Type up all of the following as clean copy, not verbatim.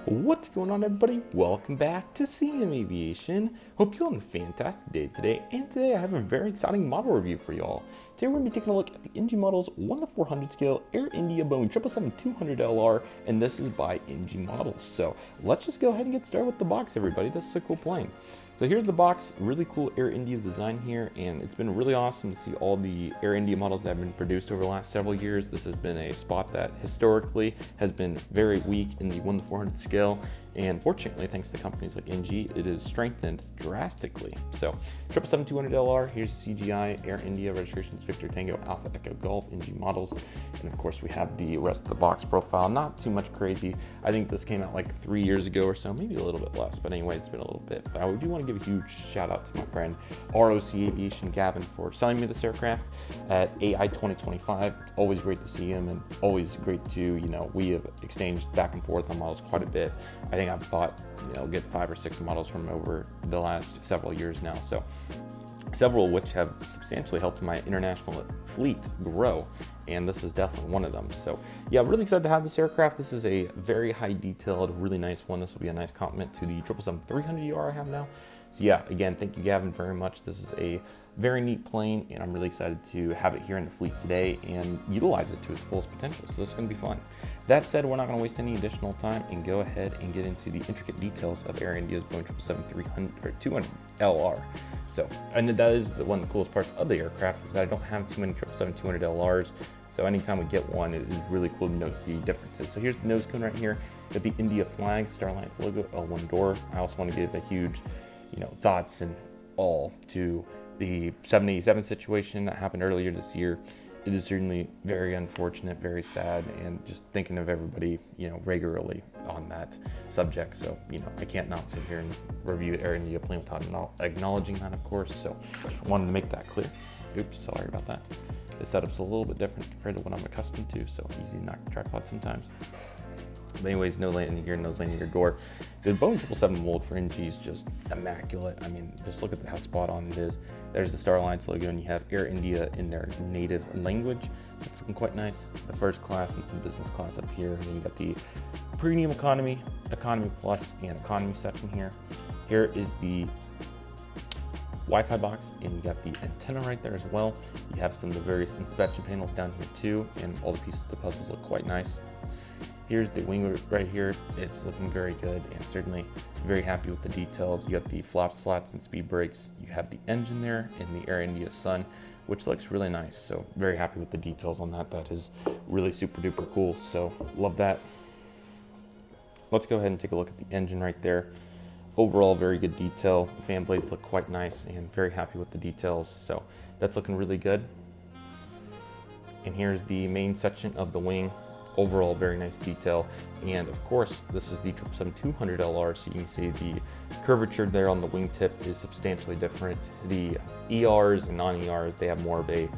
What's going on, everybody? Welcome back to CM Aviation. Hope you're having a fantastic day today, and today I have a very exciting model review for y'all. Today we're going to be taking a look at the NG Models 1-400 scale Air India Boeing 777-200LR, and this is by NG Models. So let's just go ahead and get started with the box, everybody. This is a cool plane. So here's the box, really cool Air India design here, and it's been really awesome to see all the Air India models that have been produced over the last several years. This has been a spot that historically has been very weak in the 1-400 scale, and fortunately, thanks to companies like NG, it is strengthened drastically. So 777-200LR, here's CGI, Air India, registrations Victor Tango, Alpha Echo Golf, NG Models, and of course we have the rest of the box profile. Not too much crazy. I think this came out like 3 years ago or so, maybe a little bit less, but anyway, it's been a little bit. But I do want to give a huge shout out to my friend ROC Aviation Gavin for selling me this aircraft at AI 2025. It's always great to see him, and always great to, we have exchanged back and forth on models quite a bit. I think I've bought, good 5 or 6 models from over the last several years now. So several of which have substantially helped my international fleet grow, and this is definitely one of them. So yeah, really excited to have this aircraft. This is a very high detailed, really nice one. This will be a nice complement to the 777-300ER I have now. So yeah, again, thank you, Gavin, very much. This is a very neat plane, and I'm really excited to have it here in the fleet today and utilize it to its fullest potential. So this is going to be fun. That said, we're not going to waste any additional time and go ahead and get into the intricate details of Air India's Boeing 777-200LR. So, and that is one of the coolest parts of the aircraft, is that I don't have too many 777-200LRs. So anytime we get one, it is really cool to note the differences. So here's the nose cone right here, got the India flag, Starline's logo, L1 door. I also want to give a huge, thoughts and all to the 787 situation that happened earlier this year. It is certainly very unfortunate, very sad, and just thinking of everybody, regularly on that subject. So, I can't not sit here and review Air India plane without acknowledging that, of course. So, wanted to make that clear. Oops, sorry about that. The setup's a little bit different compared to what I'm accustomed to, so easy to knock the tripod sometimes. But anyways, no landing gear, no landing gear door. The Boeing 777 mold for NG is just immaculate. I mean, just look at how spot on it is. There's the Star Alliance logo, and you have Air India in their native language. It's looking quite nice. The first class and some business class up here. And then you got the premium economy, economy plus, and economy section here. Here is the Wi-Fi box, and you got the antenna right there as well. You have some of the various inspection panels down here too, and all the pieces of the puzzles look quite nice. Here's the wing right here. It's looking very good, and certainly very happy with the details. You got the flap slats and speed brakes. You have the engine there in the Air India Sun, which looks really nice. So very happy with the details on that. That is really super duper cool. So love that. Let's go ahead and take a look at the engine right there. Overall, very good detail. The fan blades look quite nice, and very happy with the details. So that's looking really good. And here's the main section of the wing. Overall, very nice detail. And of course, this is the 777-200LR, so you can see the curvature there on the wingtip is substantially different. The ERs and non-ERs, they have more of a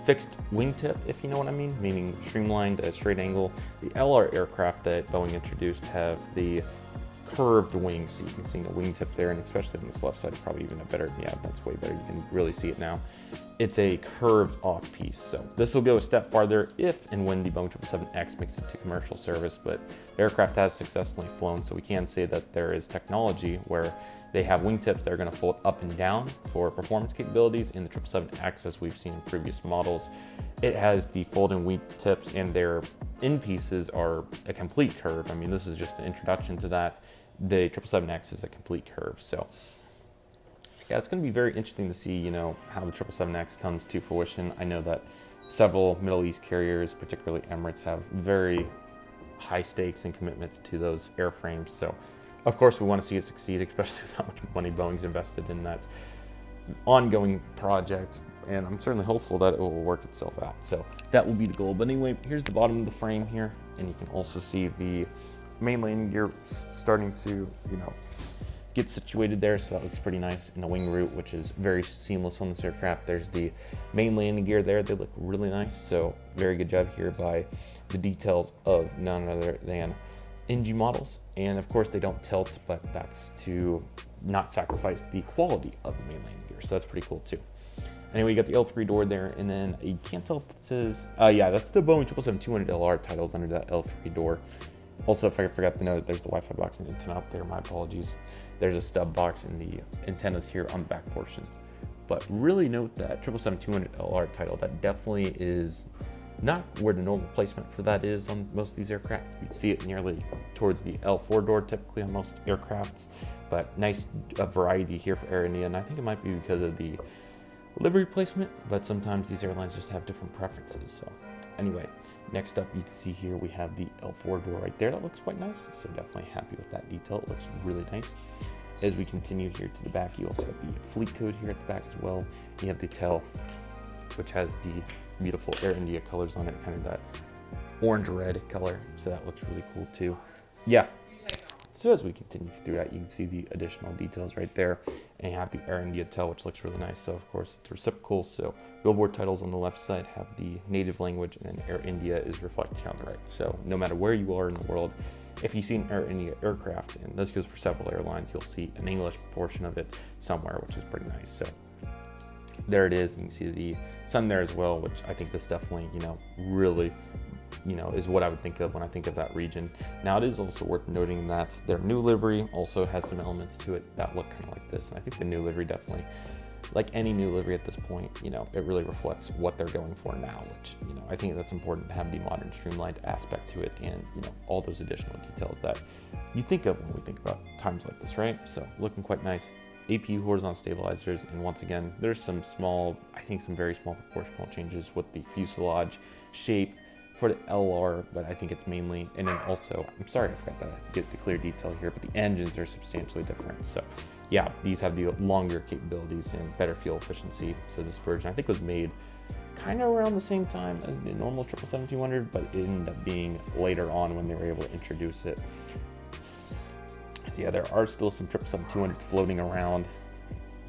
fixed wingtip, if you know what I mean, meaning streamlined at straight angle. The LR aircraft that Boeing introduced have the curved wings, so you can see the wingtip there, and especially on this left side, probably even a better, yeah, that's way better. You can really see it now. It's a curved off piece. So this will go a step farther if and when the Boeing 777X makes it to commercial service, but the aircraft has successfully flown, so we can say that there is technology where they have wingtips that are going to fold up and down for performance capabilities. In the 777X, as we've seen in previous models, it has the folding wingtips, and their end pieces are a complete curve. I mean, this is just an introduction to that. The 777X is a complete curve. So yeah, it's going to be very interesting to see, how the 777X comes to fruition. I know that several Middle East carriers, particularly Emirates, have very high stakes and commitments to those airframes. So of course we want to see it succeed, especially with how much money Boeing's invested in that ongoing project. And I'm certainly hopeful that it will work itself out. So that will be the goal. But anyway, here's the bottom of the frame here, and you can also see the main landing gear starting to, get situated there, so that looks pretty nice. In the wing root, which is very seamless on this aircraft, there's the main landing gear there. They look really nice, so very good job here by the details of none other than NG Models. And of course they don't tilt, but that's to not sacrifice the quality of the main landing gear, so that's pretty cool too. Anyway, you got the L3 door there, and then you can't tell if it says, yeah, that's the Boeing 777-200LR titles under that L3 door. Also, if I forgot to note, there's the Wi-Fi box and antenna up there. My apologies. There's a stub box in the antennas here on the back portion. But really note that 777-200LR title, that definitely is not where the normal placement for that is on most of these aircraft. You'd see it nearly towards the L4 door typically on most aircrafts, but nice variety here for Air India, and I think it might be because of the livery placement, but sometimes these airlines just have different preferences. So anyway, next up you can see here we have the L4 door right there. That looks quite nice, so definitely happy with that detail. It looks really nice. As we continue here to the back, you also have the fleet code here at the back as well. You have the tail, which has the beautiful Air India colors on it, kind of that orange-red color, so that looks really cool too. Yeah. So as we continue through that, you can see the additional details right there, and you have the Air India tail, which looks really nice. So of course it's reciprocal, so billboard titles on the left side have the native language, and then Air India is reflected on the right. So no matter where you are in the world, if you see an Air India aircraft, and this goes for several airlines, you'll see an English portion of it somewhere, which is pretty nice. So there it is. You can see the sun there as well, which I think this definitely, really, is what I would think of when I think of that region. Now, it is also worth noting that their new livery also has some elements to it that look kind of like this. And I think the new livery definitely, like any new livery at this point, it really reflects what they're going for now, which, I think that's important to have the modern streamlined aspect to it, and, all those additional details that you think of when we think about times like this, right? So looking quite nice. APU horizontal stabilizers, and once again, there's some very small proportional changes with the fuselage shape for the LR, but I think it's mainly, and then also, I'm sorry I forgot to get the clear detail here, but the engines are substantially different. So yeah, these have the longer capabilities and better fuel efficiency. So this version, I think, was made kind of around the same time as the normal 777-200, but it ended up being later on when they were able to introduce it. So yeah, there are still some 777-200s floating around.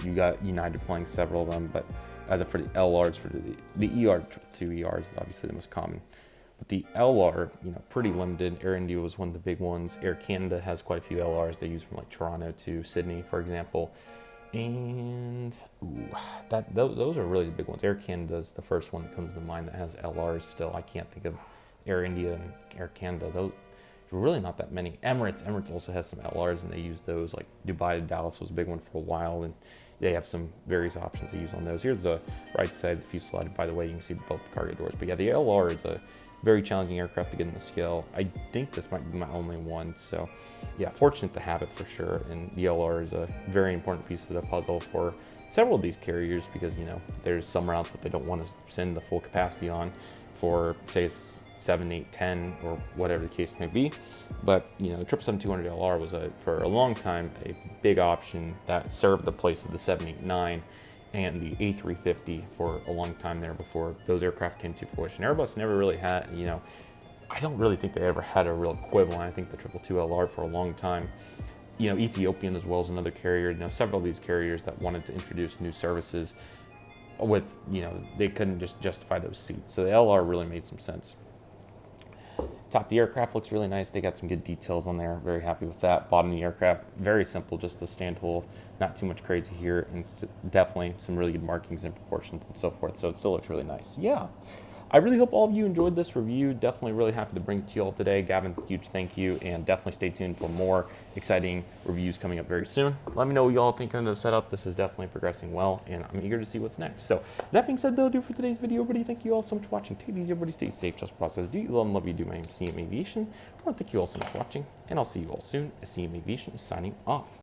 You got United flying several of them, but as for the LRs, for the ER2ER is obviously the most common. But the LR, pretty limited. Air India was one of the big ones. Air Canada has quite a few LRs they use from like Toronto to Sydney, for example. And those are really the big ones. Air Canada is the first one that comes to mind that has LRs still. I can't think of Air India and Air Canada. Those really not that many. Emirates also has some LRs, and they use those. Like Dubai to Dallas was a big one for a while, and they have some various options they use on those. Here's the right side of the fuselage, by the way. You can see both the cargo doors. But yeah, the LR is a very challenging aircraft to get in the scale. I think this might be my only one, so yeah, fortunate to have it for sure. And the LR is a very important piece of the puzzle for several of these carriers, because there's some routes that they don't want to send the full capacity on for, say, 7, 8, 10, or whatever the case may be. But 777-200LR was for a long time a big option that served the place of the 789 and the A350 for a long time there before those aircraft came to fruition. Airbus never really had, I don't really think they ever had a real equivalent. I think the 222LR for a long time. Ethiopian as well as another carrier. Several of these carriers that wanted to introduce new services with, they couldn't just justify those seats. So the LR really made some sense. Top of the aircraft looks really nice. They got some good details on there. Very happy with that. Bottom of the aircraft, very simple, just the stand hole. Not too much crazy here, and definitely some really good markings and proportions and so forth. So it still looks really nice. Yeah. I really hope all of you enjoyed this review. Definitely really happy to bring it to you all today. Gavin, huge thank you, and definitely stay tuned for more exciting reviews coming up very soon. Let me know what you all think of the setup. This is definitely progressing well, and I'm eager to see what's next. So that being said, that'll do for today's video, everybody. Thank you all so much for watching. Take it easy, everybody. Stay safe, trust process. Do you love and love you do. My name is CM Aviation. I want to thank you all so much for watching, and I'll see you all soon as CM Aviation is signing off.